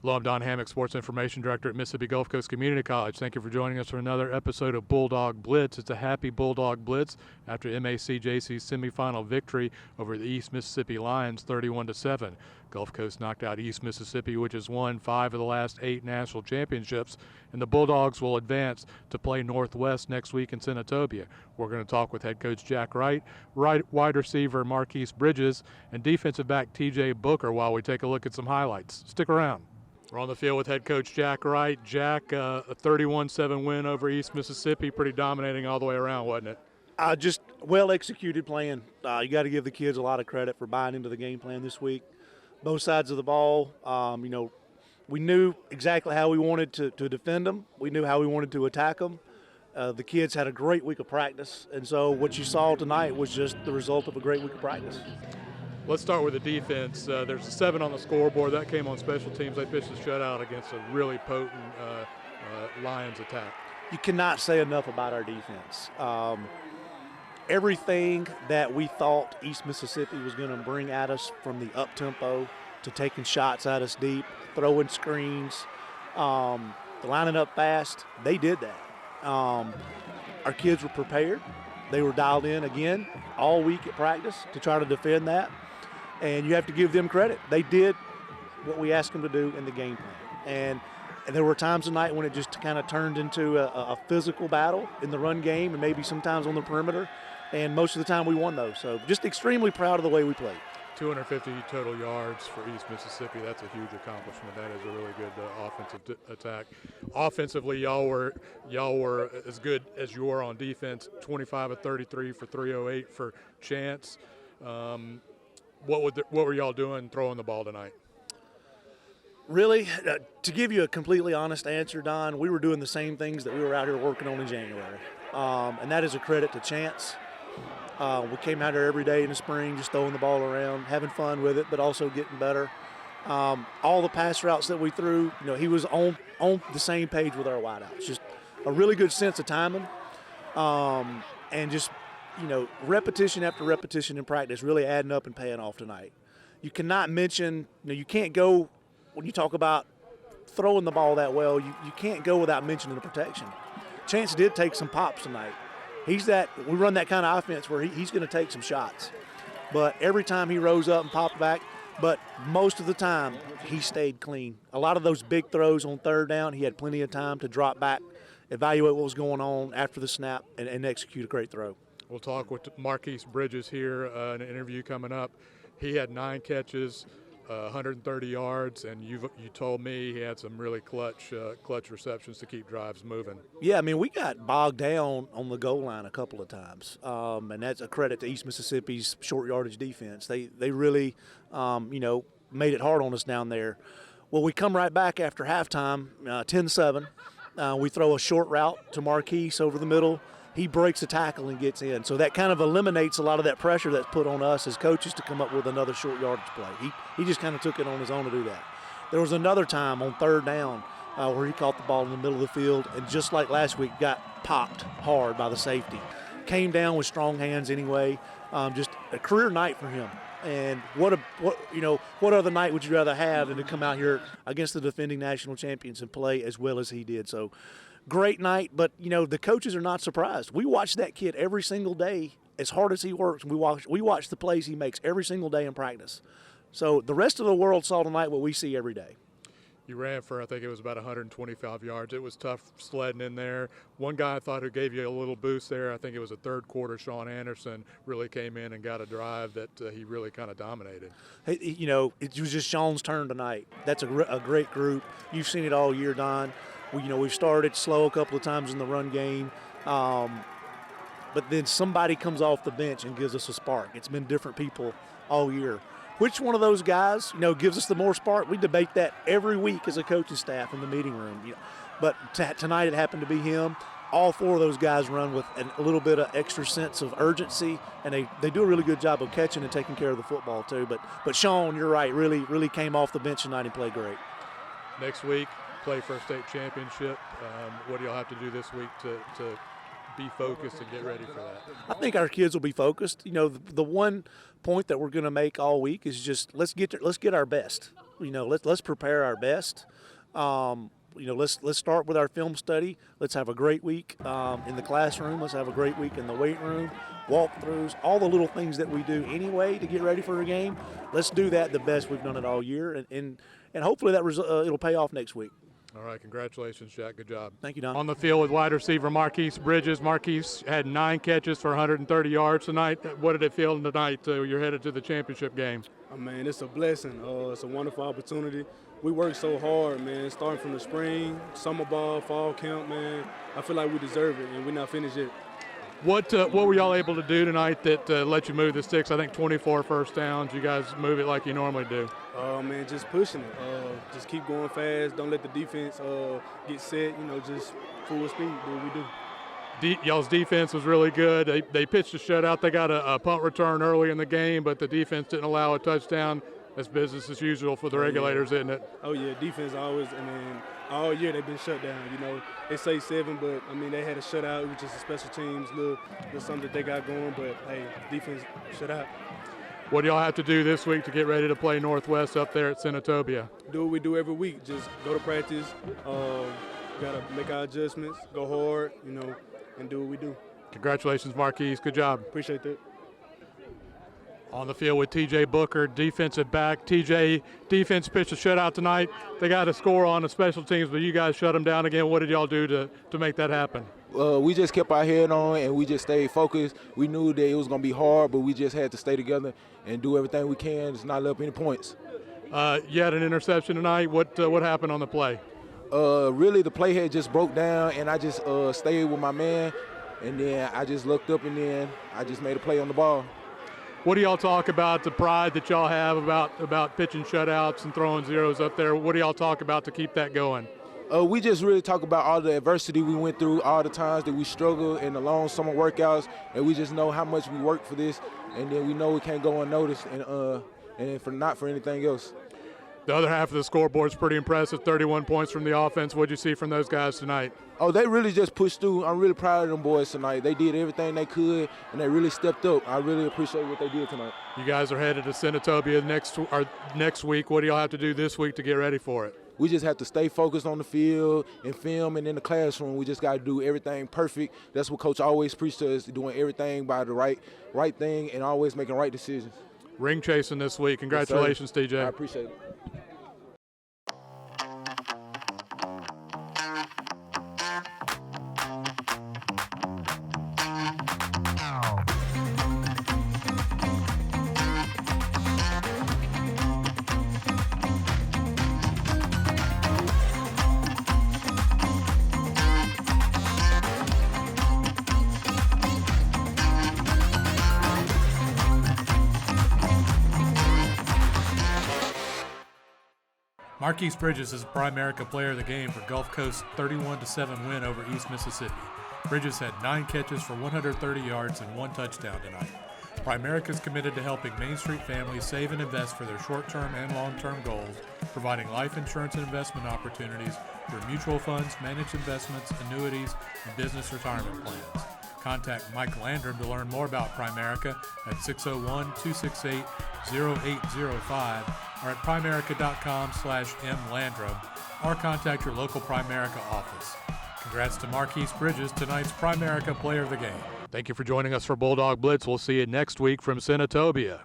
Hello, I'm Don Hammock, Sports Information Director at Mississippi Gulf Coast Community College. Thank you for joining us for another episode of Bulldog Blitz. It's a happy Bulldog Blitz after MACJC's semifinal victory over the East Mississippi Lions 31-7. Gulf Coast knocked out East Mississippi, which has won 5 of the last 8 national championships, and the Bulldogs will advance to play Northwest next week in Senatobia. We're going to talk with head coach Jack Wright, wide receiver Marquise Bridges, and defensive back TJ Booker while we take a look at some highlights. Stick around. We're on the field with head coach Jack Wright. Jack, a 31-7 win over East Mississippi, pretty dominating all the way around, wasn't it? Just well-executed plan. You got to give the kids a lot of credit for buying into the game plan this week. Both sides of the ball, we knew exactly how we wanted to defend them. We knew how we wanted to attack them. The kids had a great week of practice, and so what you saw tonight was just the result of a great week of practice. Let's start with the defense. There's a 7 on the scoreboard. That came on special teams. They pitched a shutout against a really potent Lions attack. You cannot say enough about our defense. Everything that we thought East Mississippi was going to bring at us, from the up-tempo to taking shots at us deep, throwing screens, lining up fast, they did that. Our kids were prepared. They were dialed in again all week at practice to try to defend that. And you have to give them credit. They did what we asked them to do in the game plan. And there were times tonight when it just kind of turned into a physical battle in the run game and maybe sometimes on the perimeter. And most of the time we won those. So just extremely proud of the way we played. 250 total yards for East Mississippi. That's a huge accomplishment. That is a really good offensive attack. Offensively, y'all were as good as you were on defense. 25 of 33 for 308 for Chance. What were y'all doing throwing the ball tonight? Really, to give you a completely honest answer, Don, we were doing the same things that we were out here working on in January, and that is a credit to Chance. We came out here every day in the spring just throwing the ball around, having fun with it, but also getting better. All the pass routes that we threw, he was on the same page with our wideouts. Just a really good sense of timing, and just, repetition after repetition in practice really adding up and paying off tonight. You cannot mention, you can't go, when you talk about throwing the ball that well, you can't go without mentioning the protection. Chance did take some pops tonight. We run that kind of offense where he's going to take some shots. But every time he rose up and popped back, but most of the time he stayed clean. A lot of those big throws on third down, he had plenty of time to drop back, evaluate what was going on after the snap, and execute a great throw. We'll talk with Marquise Bridges here in an interview coming up. He had 9 catches, 130 yards, and you told me he had some really clutch receptions to keep drives moving. Yeah, we got bogged down on the goal line a couple of times, and that's a credit to East Mississippi's short yardage defense. They really, made it hard on us down there. Well, we come right back after halftime, 10-7. We throw a short route to Marquise over the middle. He breaks a tackle and gets in. So that kind of eliminates a lot of that pressure that's put on us as coaches to come up with another short yardage play. He just kind of took it on his own to do that. There was another time on third down where he caught the ball in the middle of the field and just like last week got popped hard by the safety. Came down with strong hands anyway. Just a career night for him. And what other night would you rather have than to come out here against the defending national champions and play as well as he did? So great night, but the coaches are not surprised. We watch that kid every single day as hard as he works. We watch the plays he makes every single day in practice. So the rest of the world saw tonight what we see every day. You ran for, I think it was about 125 yards. It was tough sledding in there. One guy I thought who gave you a little boost there, I think it was a third quarter, Sean Anderson really came in and got a drive that he really kind of dominated. Hey, it was just Sean's turn tonight. That's a great group. You've seen it all year, Don. We've started slow a couple of times in the run game, but then somebody comes off the bench and gives us a spark. It's been different people all year. Which one of those guys, gives us the more spark? We debate that every week as a coaching staff in the meeting room. but tonight it happened to be him. All four of those guys run with a little bit of extra sense of urgency, and they do a really good job of catching and taking care of the football too. But Sean, you're right, really came off the bench tonight and played great. Next week, play for a state championship. What do y'all have to do this week to be focused and get ready for that? I think our kids will be focused. You know, the one point that we're going to make all week is just let's get our best. You know, let's prepare our best. You know, let's start with our film study. Let's have a great week in the classroom. Let's have a great week in the weight room, walkthroughs, all the little things that we do anyway to get ready for a game. Let's do that the best we've done it all year, and hopefully that it'll pay off next week. All right, congratulations, Jack. Good job. Thank you, Don. On the field with wide receiver Marquise Bridges. Marquise had 9 catches for 130 yards tonight. What did it feel tonight? You're headed to the championship game. Oh, man, it's a blessing. It's a wonderful opportunity. We work so hard, man, starting from the spring, summer ball, fall camp, man. I feel like we deserve it, and we're not finished yet. What were y'all able to do tonight that let you move the sticks? I think 24 first downs. You guys move it like you normally do. Man, just pushing it. Just keep going fast. Don't let the defense get set. You know, just full speed. Do what we do. Y'all's defense was really good. They pitched a shutout. They got a punt return early in the game, but the defense didn't allow a touchdown. That's business as usual for the regulators, isn't it? Oh, yeah, defense always, I mean, all year they've been shut down. You know, they say 7, but, I mean, they had a shutout, which is a special teams, little something that they got going, but, hey, defense shut out. What do y'all have to do this week to get ready to play Northwest up there at Senatobia? Do what we do every week. Just go to practice, got to make our adjustments, go hard, you know, and do what we do. Congratulations, Marquise. Good job. Appreciate that. On the field with TJ Booker, defensive back. TJ, defense pitched a shutout tonight. They got a score on the special teams, but you guys shut them down again. What did y'all do to make that happen? We just kept our head on and we just stayed focused. We knew that it was going to be hard, but we just had to stay together and do everything we can to not let up any points. You had an interception tonight. What happened on the play? Really, the play had just broke down, and I just stayed with my man, and then I just looked up, and then I just made a play on the ball. What do y'all talk about, the pride that y'all have about pitching shutouts and throwing zeros up there? What do y'all talk about to keep that going? We just really talk about all the adversity we went through, all the times that we struggled in the long summer workouts, and we just know how much we work for this, and then we know we can't go unnoticed, and not for anything else. The other half of the scoreboard is pretty impressive, 31 points from the offense. What did you see from those guys tonight? Oh, they really just pushed through. I'm really proud of them boys tonight. They did everything they could, and they really stepped up. I really appreciate what they did tonight. You guys are headed to Senatobia next week. What do y'all have to do this week to get ready for it? We just have to stay focused on the field and film and in the classroom. We just got to do everything perfect. That's what Coach always preached to us, doing everything by the right thing and always making right decisions. Ring chasing this week. Congratulations, yes, TJ. I appreciate it. Marquise Bridges is Primerica Player of the Game for Gulf Coast's 31-7 win over East Mississippi. Bridges had 9 catches for 130 yards and 1 touchdown tonight. Primerica is committed to helping Main Street families save and invest for their short-term and long-term goals, providing life insurance and investment opportunities through mutual funds, managed investments, annuities, and business retirement plans. Contact Mike Landrum to learn more about Primerica at 601-268-0805 or at primerica.com/mlandrum, or contact your local Primerica office. Congrats to Marquise Bridges, tonight's Primerica Player of the Game. Thank you for joining us for Bulldog Blitz. We'll see you next week from Senatobia.